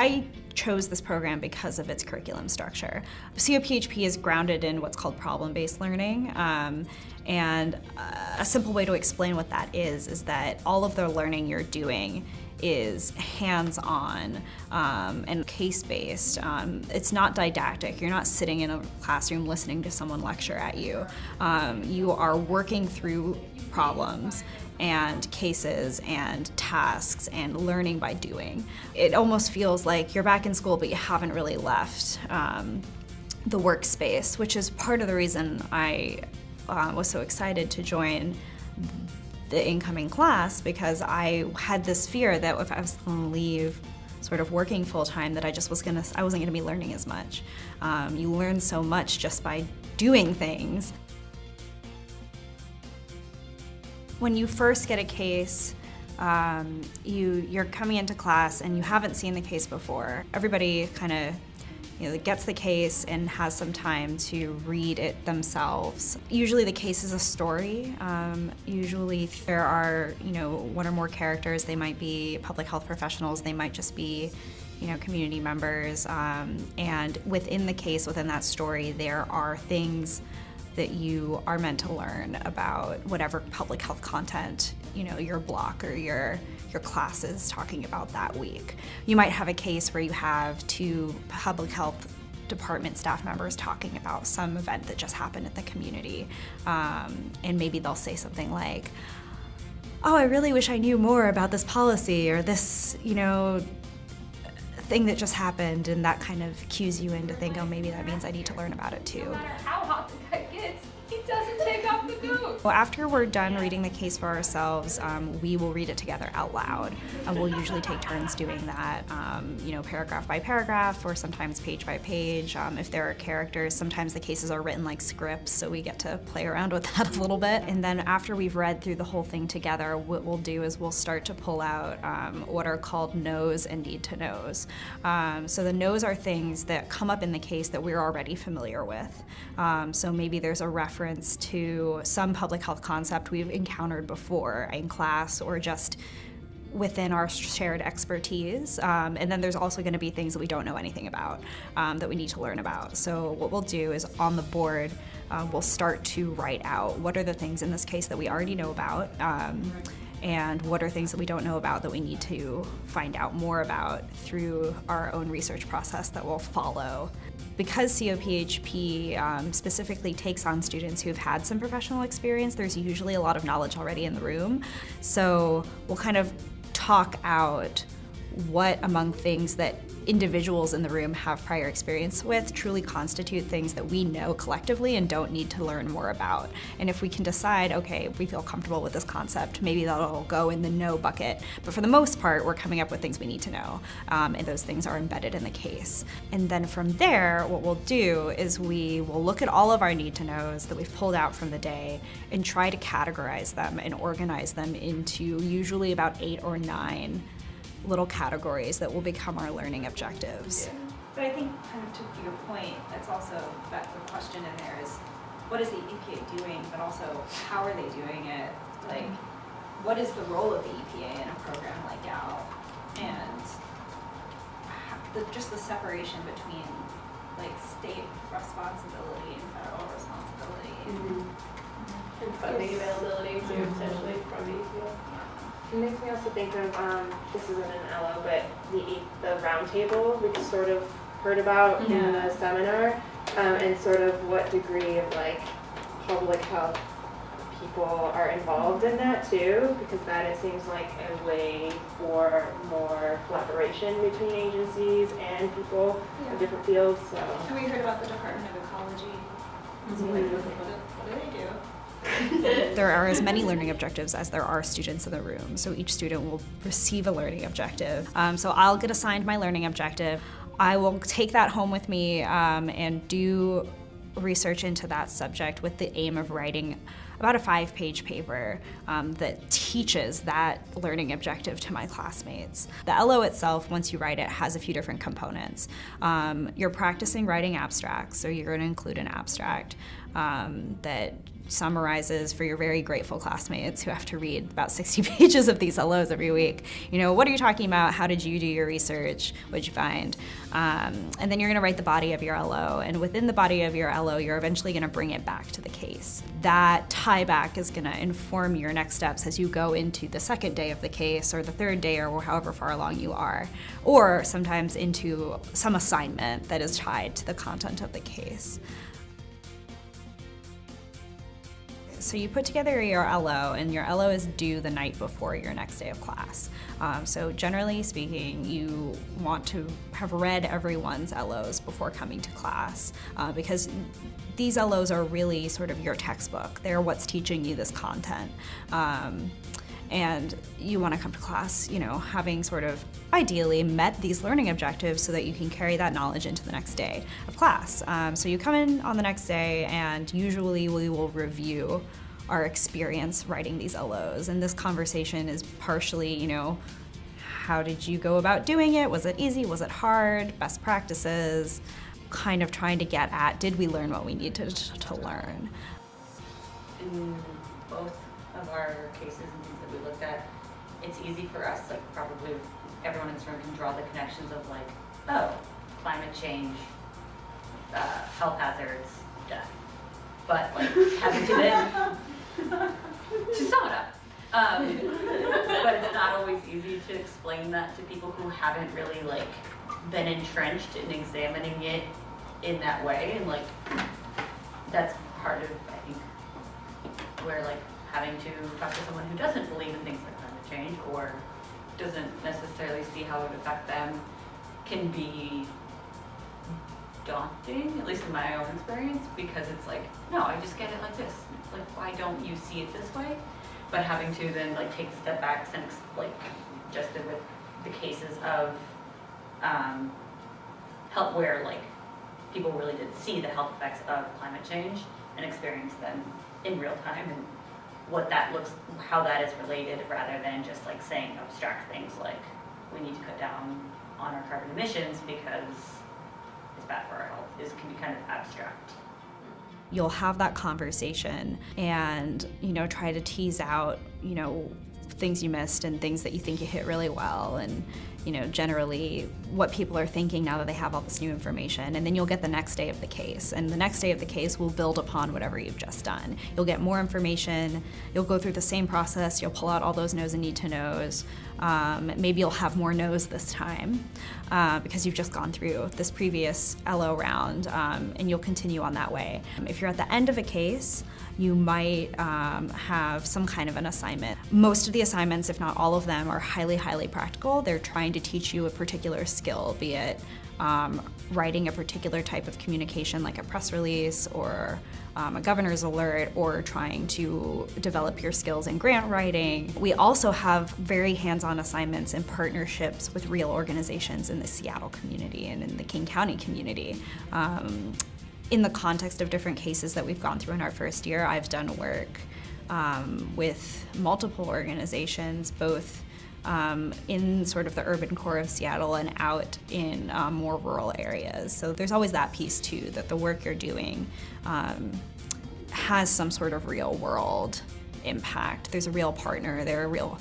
I chose this program because of its curriculum structure. COPHP is grounded in what's called problem-based learning, and a simple way to explain what that is that all of the learning you're doing is hands-on and case-based. It's not didactic. You're not sitting in a classroom listening to someone lecture at you. You are working through problems and cases and tasks and learning by doing. It almost feels like you're back in school, but you haven't really left the workspace, which is part of the reason I was so excited to join the incoming class, because I had this fear that if I was going to leave sort of working full-time, that I wasn't going to be learning as much. You learn so much just by doing things. When you first get a case, you're coming into class and you haven't seen the case before. Everybody kind of gets the case and has some time to read it themselves. Usually the case is a story. Usually there are one or more characters. They might be public health professionals, they might just be community members, and within the case, within that story, there are things that you are meant to learn about whatever public health content your block or your class is talking about that week. You might have a case where you have two public health department staff members talking about some event that just happened in the community, and maybe they'll say something like, "Oh, I really wish I knew more about this policy or this thing that just happened," and that kind of cues you in to think, oh, maybe that means I need to learn about it too. No matter how hot the guy gets, he doesn't take off the boot. Well, after we're done reading the case for ourselves, we will read it together out loud. We'll usually take turns doing that, paragraph by paragraph or sometimes page by page. If there are characters, sometimes the cases are written like scripts, so we get to play around with that a little bit. And then after we've read through the whole thing together, what we'll do is we'll start to pull out what are called no's and need to knows. So the no's are things that come up in the case that we're already familiar with. So maybe there's a reference to some public health concept we've encountered before in class or just within our shared expertise. And then there's also going to be things that we don't know anything about that we need to learn about. So what we'll do is on the board, we'll start to write out what are the things in this case that we already know about, and what are things that we don't know about that we need to find out more about through our own research process that we'll follow. Because COPHP specifically takes on students who've had some professional experience, there's usually a lot of knowledge already in the room. So we'll kind of talk out what among things that individuals in the room have prior experience with truly constitute things that we know collectively and don't need to learn more about. And if we can decide, okay, we feel comfortable with this concept, maybe that'll go in the no bucket. But for the most part, we're coming up with things we need to know, and those things are embedded in the case. And then from there, what we'll do is we will look at all of our need to knows that we've pulled out from the day and try to categorize them and organize them into usually about 8 or 9 little categories that will become our learning objectives. Yeah. But I think, kind of to your point, that's the question in there is, what is the EPA doing, but also how are they doing it? Like, what is the role of the EPA in a program like GAL? And just the separation between like state responsibility and federal responsibility. Mm-hmm. And funding availability too, potentially from the EPA. It makes me also think of, this isn't an LO, but the roundtable we sort of heard about in the seminar, and sort of what degree of like public health people are involved in that too, because that it seems like a way for more collaboration between agencies and people in different fields. So. And we heard about the Department of Ecology. So like, what do they do? There are as many learning objectives as there are students in the room, so each student will receive a learning objective. So I'll get assigned my learning objective. I will take that home with me and do research into that subject with the aim of writing about a 5-page paper that teaches that learning objective to my classmates. The LO itself, once you write it, has a few different components. You're practicing writing abstracts, so you're going to include an abstract that summarizes for your very grateful classmates who have to read about 60 pages of these LOs every week. You know, what are you talking about? How did you do your research? What did you find? And then you're going to write the body of your LO. And within the body of your LO, you're eventually going to bring it back to the case. That tie back is going to inform your next steps as you go into the second day of the case, or the third day, or however far along you are, or sometimes into some assignment that is tied to the content of the case. So you put together your LO, and your LO is due the night before your next day of class. So generally speaking, you want to have read everyone's LOs before coming to class, because these LOs are really sort of your textbook. They're what's teaching you this content. And you want to come to class, you know, having sort of ideally met these learning objectives so that you can carry that knowledge into the next day of class. So you come in on the next day, and usually we will review our experience writing these LOs. And this conversation is partially, you know, how did you go about doing it? Was it easy? Was it hard? Best practices? Kind of trying to get at, did we learn what we needed to learn? In both of our cases and things that we looked at, it's easy for us, like probably everyone in this room can draw the connections of like, oh, climate change, health hazards, death. But like having to then, to sum it up, but it's not always easy to explain that to people who haven't really like been entrenched in examining it in that way, and like that's part of, I think, where like having to talk to someone who doesn't believe in things like climate change or doesn't necessarily see how it would affect them can be daunting, at least in my own experience, because it's like, no, I just get it like this. Like, why don't you see it this way? But having to then like take a step back and like just with the cases of help where like people really did see the health effects of climate change and experience them in real time, and what that looks, how that is related, rather than just like saying abstract things like we need to cut down on our carbon emissions because it's bad for our health. It can be kind of abstract. You'll have that conversation and, you know, try to tease out, you know, things you missed and things that you think you hit really well, and, you know, generally what people are thinking now that they have all this new information. And then you'll get the next day of the case, and the next day of the case will build upon whatever you've just done. You'll get more information, you'll go through the same process, you'll pull out all those no's and need to knows. Maybe you'll have more no's this time because you've just gone through this previous LO round, and you'll continue on that way. If you're at the end of a case, you might have some kind of an assignment. Most of the assignments, if not all of them, are highly, highly practical. They're trying to teach you a particular skill, be it writing a particular type of communication like a press release or a governor's alert, or trying to develop your skills in grant writing. We also have very hands-on assignments and partnerships with real organizations in the Seattle community and in the King County community. In the context of different cases that we've gone through in our first year, I've done work with multiple organizations, both in sort of the urban core of Seattle and out in more rural areas. So there's always that piece too, that the work you're doing has some sort of real world impact. There's a real partner, there are real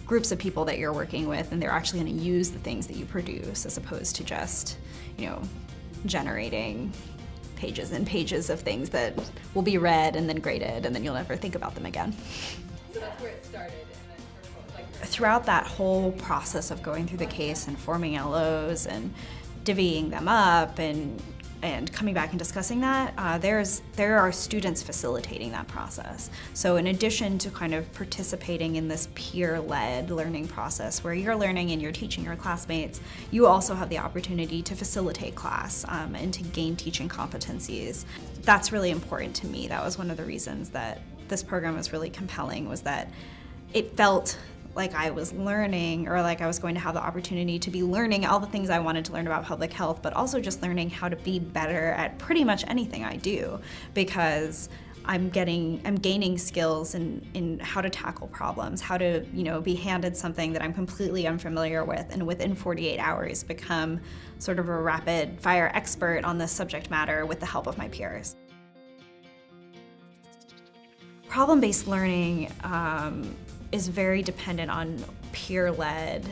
groups of people that you're working with, and they're actually going to use the things that you produce as opposed to just, you know, generating pages and pages of things that will be read and then graded, and then you'll never think about them again. So that's where it started, and then sort of like Throughout that whole process of going through the case and forming LOs and divvying them up and coming back and discussing that, there are students facilitating that process. So in addition to kind of participating in this peer-led learning process where you're learning and you're teaching your classmates, you also have the opportunity to facilitate class and to gain teaching competencies. That's really important to me. That was one of the reasons that this program was really compelling, was that it felt like I was learning, or like I was going to have the opportunity to be learning all the things I wanted to learn about public health, but also just learning how to be better at pretty much anything I do, because I'm gaining skills in how to tackle problems, how to, you know, be handed something that I'm completely unfamiliar with, and within 48 hours become sort of a rapid fire expert on this subject matter with the help of my peers. Problem-based learning is very dependent on peer-led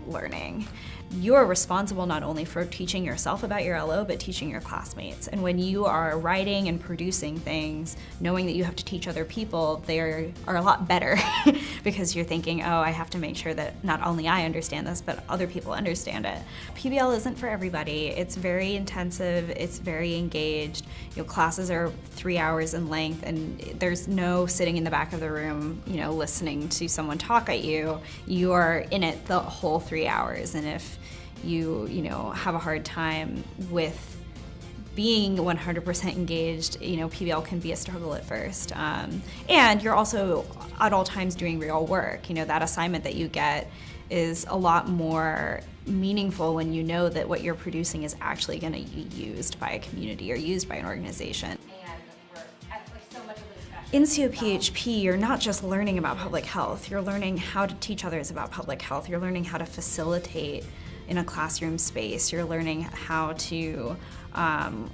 learning. You are responsible not only for teaching yourself about your LO, but teaching your classmates. And when you are writing and producing things, knowing that you have to teach other people, they are a lot better because you're thinking, oh, I have to make sure that not only I understand this, but other people understand it. PBL isn't for everybody. It's very intensive, it's very engaged. You know, classes are 3 hours in length, and there's no sitting in the back of the room, you know, listening to someone talk at you. You are in it the whole 3 hours, and if you know, have a hard time with being 100% engaged, you know, PBL can be a struggle at first. And you're also at all times doing real work. You know, that assignment that you get is a lot more meaningful when you know that what you're producing is actually going to be used by a community or used by an organization. In COPHP, you're not just learning about public health, you're learning how to teach others about public health, you're learning how to facilitate in a classroom space, you're learning how to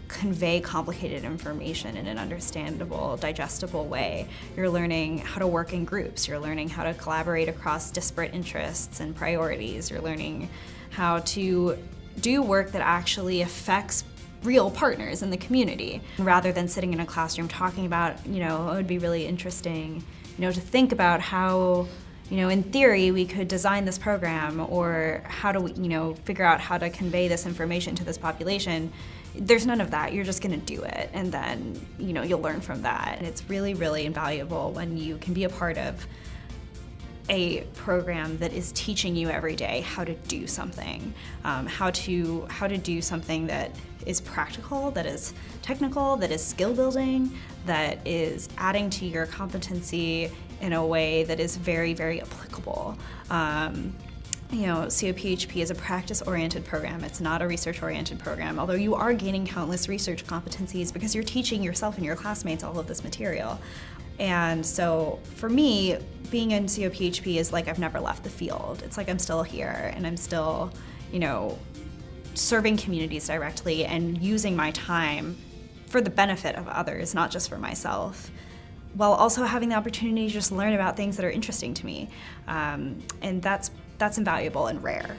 convey complicated information in an understandable, digestible way. You're learning how to work in groups, you're learning how to collaborate across disparate interests and priorities, you're learning how to do work that actually affects real partners in the community, rather than sitting in a classroom talking about, you know, it would be really interesting, you know, to think about how, you know, in theory we could design this program, or how do we, you know, figure out how to convey this information to this population. There's none of that. You're just gonna do it, and then, you know, you'll learn from that. And it's really, really invaluable when you can be a part of a program that is teaching you every day how to do something, how to do something that is practical, that is technical, that is skill building, that is adding to your competency in a way that is very, very applicable. You know, COPHP is a practice-oriented program. It's not a research-oriented program, although you are gaining countless research competencies because you're teaching yourself and your classmates all of this material. And so for me, being in COPHP is like I've never left the field. It's like I'm still here, and I'm still, you know, serving communities directly and using my time for the benefit of others, not just for myself, while also having the opportunity to just learn about things that are interesting to me. And that's invaluable and rare.